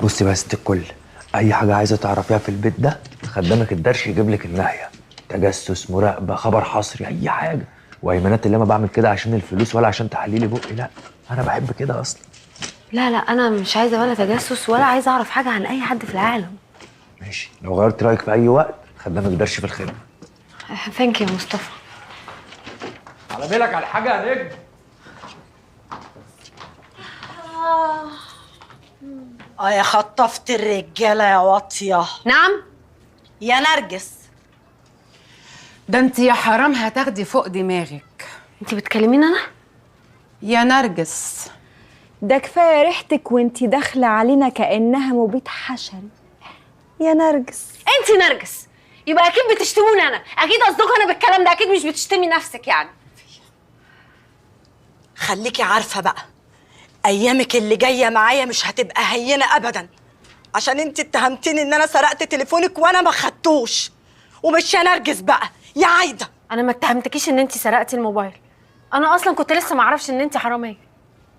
بصي بقى يا ست الكل، اي حاجه عايزه تعرفيها في البيت ده خدامك الدرش يجيب لك الناحيه. تجسس، مراقبه، خبر حصري، اي حاجه. وايمانات اللي ما بعمل كده عشان الفلوس ولا عشان تحليلي بقي، لا انا بحب كده اصلا. لا لا، انا مش عايزه ولا تجسس ولا عايزه اعرف حاجه عن اي حد في العالم. ماشي، لو غيرت رايك في اي وقت خدامك درش في الخدمه. ثانك يو يا مصطفى. على بالك على حاجه يا نجم. يا خطفت الرجاله يا واطيه. نعم. يا نرجس، ده انت يا حرام هتاخدي فوق دماغك. انت بتكلميني انا؟ يا نرجس، ده كفايه ريحتك وانتي داخله علينا كانها مبيد حشري يا نرجس. انت نرجس، يبقى اكيد بتشتموني انا، اكيد قصدكم انا بالكلام ده، اكيد مش بتشتمي نفسك يعني. خليكي عارفه بقى، ايامك اللي جايه معايا مش هتبقى هينه ابدا، عشان انت اتهمتيني ان انا سرقت تليفونك وانا ما خدتوش. ومش يا نرجس بقى، يا عايده. انا ما اتهمتكيش ان انت سرقتي الموبايل، انا اصلا كنت لسه ما اعرفش ان انت حراميه.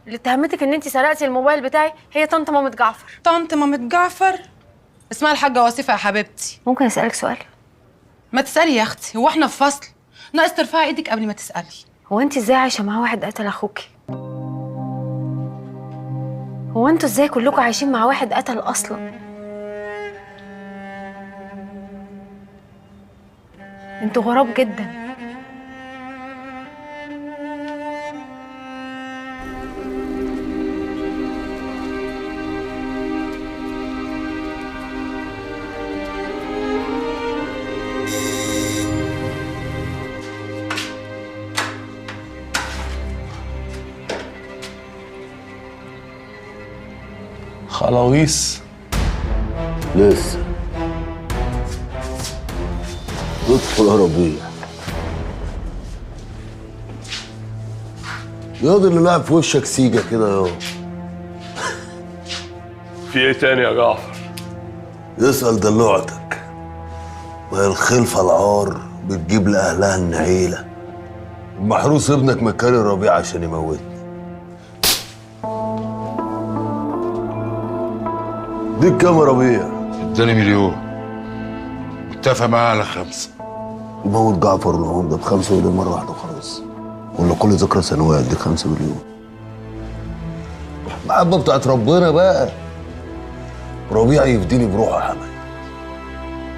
اللي اتهمتك ان انت سرقتي الموبايل بتاعي هي طنط مامة جعفر. طنط مامة جعفر؟ اسمها الحاجة وصيفة يا حبيبتي. ممكن اسالك سؤال؟ ما تسألي يا اختي، هو احنا في فصل؟ ناقص ترفعي ايدك قبل ما تسألي. هو انت ازاي عايشه مع واحد قتل اخوكي؟ هو انتوا ازاي كلكم عايشين مع واحد قتل اصلا؟ انتوا غراب جدا. خلاويص لسه. ادخل يا ربيع. ياض اللي لعب في وشك سيجا كده ياض. في ايه تاني يا جعفر؟ يسأل دلوعتك. ما هي الخلفة العار بتجيب لأهلها النعيلة. المحروس ابنك مكاري ربيع عشان يموتني. ديك كام يا ربيع؟ اداني مليون، متفق معاه على 5. يموت جعفر العمدة ب5 مليون مرة واحدة وخلاص، ولا كل ذكرى سنوية دي 5 مليون؟ المحبة بتاعت ربنا بقى. ربيع يفديني بروحه يا حماد.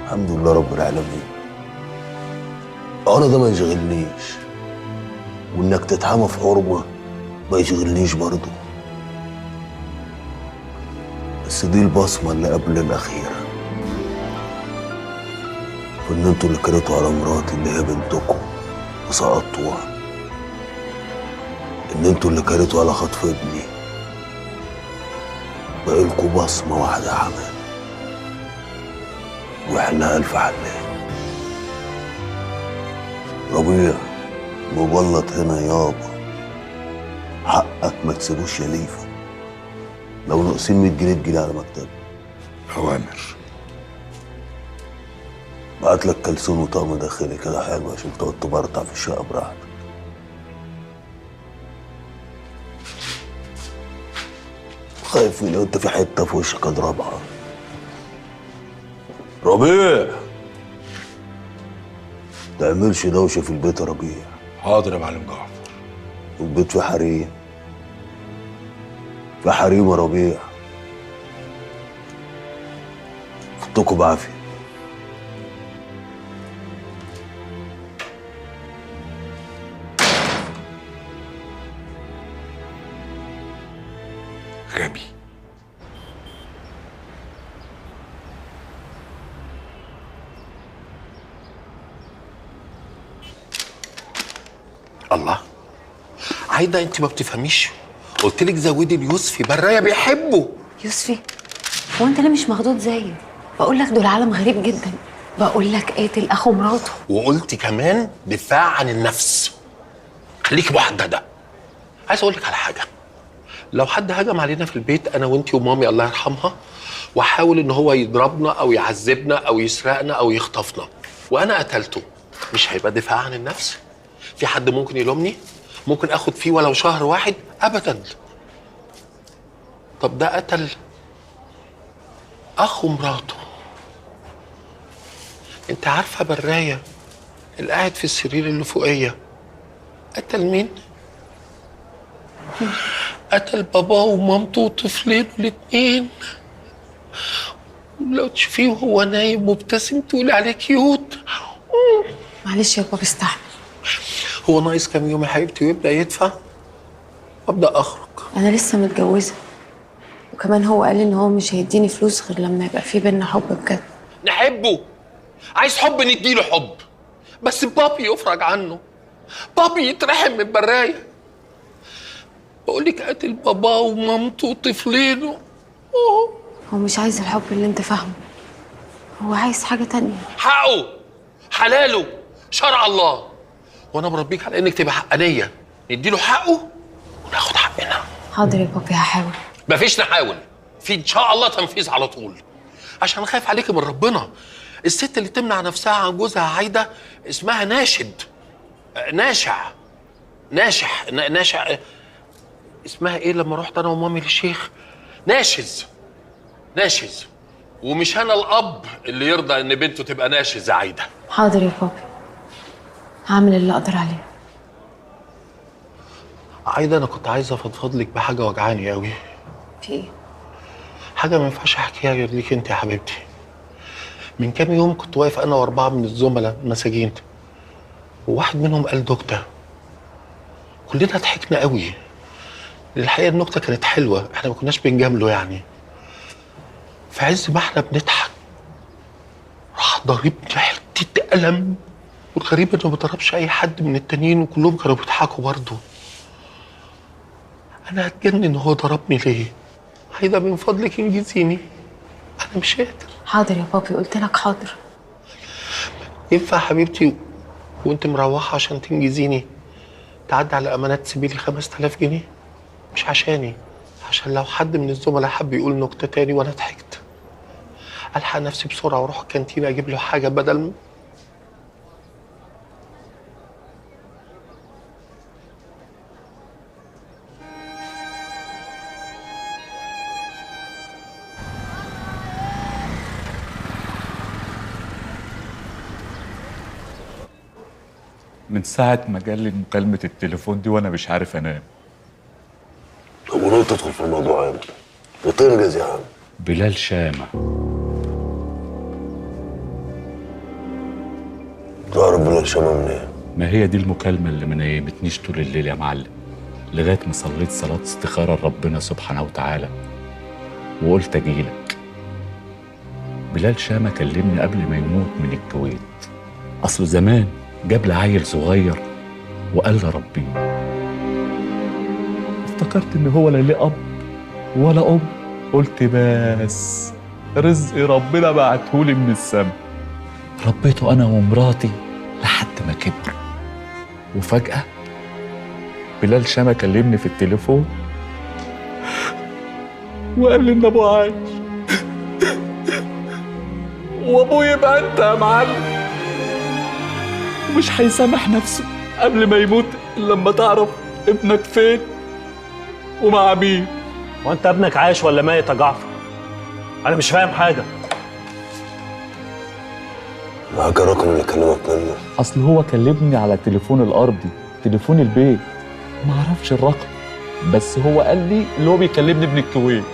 الحمد لله رب العالمين. أنا ده ما يشغلنيش، وإنك تتحامى في حرمة ما يشغلنيش برضه. بس دي البصمة اللي قبل الأخيرة، وإن انتوا اللي كرهتوا على مراتي اللي هي بنتكم وسقطتوها. إن انتوا اللي كرهتوا على خطف ابني. بقالكوا بصمة واحدة يا حماد، وإحنا ألف حلال. ربيع مبلط هنا يابا، حقك ما تسيبوش يا ليفا. لو ناقصين 100 جنيه تجيلي على مكتبي. أوامر. بعت لك كلسون وطقم داخلي كده حلو عشان تقعد تبرطع في الشقة براحتك. خايف لو انت في حتة في وشك اضربها. ربيع متعملش دوشة في البيت يا ربيع. حاضر يا معلم جعفر. والبيت في حريم. في حريم يا ربيع. فطكوا بعافية. غبي. الله، عايده انت ما بتفهميش. قلت لك زودي اليوسفي، برايه بيحبه. يوسفي، هو انت ليه مش مخضوض زيي؟ بقول لك دول عالم غريب جدا. بقول لك قاتل اخو مراته. وقلت كمان دفاع عن النفس. خليكي محدده. عايز اقول لك على حاجه، لو حد هجم علينا في البيت انا وانتي ومامي الله يرحمها، وحاول ان هو يضربنا او يعذبنا او يسرقنا او يخطفنا وانا قتلته، مش هيبقى دفاع عن النفس؟ في حد ممكن يلومني؟ ممكن اخد فيه ولو شهر واحد؟ ابدا. طب ده قتل اخو مراته. انت عارفه برايه اللي قاعد في السرير اللي فوقيه قتل مين؟ قتل باباه ومامته وطفلين الاتنين. لو تشوفيه وهو نايم مبتسم تقولي عليه كيوت. معلش يا بابا استحمل. هو ناقص كام يوم يا حبيبتي ويبدا يدفع وابدا اخرج. انا لسه متجوزه، وكمان هو قال لي ان هو مش هيديني فلوس غير لما يبقى في بينا حب بجد. نحبه، عايز حب نديله حب، بس بابي يفرج عنه، بابي يترحم من برايه. بقول لك قاتل باباه ومامته وطفلينه. هو مش عايز الحب اللي انت فاهمه، هو عايز حاجه تانية. حقه، حلاله، شرع الله، وانا بربيك على انك تبقى حقانيه. نديله حقه وناخد حقنا. حاضر يا بابي هحاول. مفيش نحاول، في ان شاء الله تنفيذ على طول. عشان خايف عليكي من ربنا. الست اللي تمنع نفسها عن جوزها عايده اسمها ناشد، ناشع، ناشع. اسمها ايه لما رحت انا ومامي للشيخ؟ ناشز. ومش انا الاب اللي يرضى ان بنته تبقى ناشز عايده. حاضر يا بابي، هعمل اللي اقدر عليه. عايده انا كنت عايزه افضفض لك بحاجه وجعاني قوي. في ايه؟ حاجه ما ينفعش احكيها غير ليك انت يا حبيبتي. من كام يوم كنت واقف انا واربعه من الزملاء مساجين، وواحد منهم قال نكته. كلنا ضحكنا قوي. الحقيقه النكته كانت حلوه، احنا ما كناش بنجامله يعني. في عز ما احنا بنضحك راح ضاربني حته قلم، والغريب انه ما ضربش اي حد من التانيين وكلهم كانوا بيضحكوا برضه. انا هتجنن هو ضربني ليه؟ عايده من فضلك انجزيني، انا مش قادر. حاضر يا بابي، قلت لك حاضر. ينفع حبيبتي وانت مروحه عشان تنجزيني تعدي على امانات تسيبي لي 5000 جنيه؟ مش عشاني، عشان لو حد من الزملاء حب يقول نكته تاني وانا ضحكت الحق نفسي بسرعه واروح الكانتين اجيب له حاجه بدل من ساعة ما جالي مكالمة التليفون دي وأنا مش عارف أنام. طب وليه تدخل في الموضوع امتى؟ وتنجز يا عم. بلال شامة. تعرف بلال شامة منين؟ ما هي دي المكالمة اللي ما نيمتنيش طول الليل يا معلم، لغاية ما صليت صلاة استخارة لربنا سبحانه وتعالى وقلت أجيلك. بلال شامة كلمني قبل ما يموت من الكويت. أصله زمان جاب لي عيل صغير وقال لي ربيه. افتكرت ان هو لا ليه اب ولا ام، قلت بس رزق ربنا بعتهولي من السما. ربيته انا ومراتي لحد ما كبر، وفجأة بلال شامة كلمني في التليفون وقال لي ان ابوه عايش وابوه يبقى انت يا معلم، ومش هيسامح نفسه قبل ما يموت الا لما تعرف ابنك فين ومع مين. وانت ابنك عايش ولا ميت يا جعفر؟ انا مش فاهم حاجه. معاك الرقم اللي كلمك منه؟ اصل هو كلمني على تليفون الارضي، تليفون البيت، ما اعرفش الرقم، بس هو قال لي اللي هو بيكلمني من الكويت.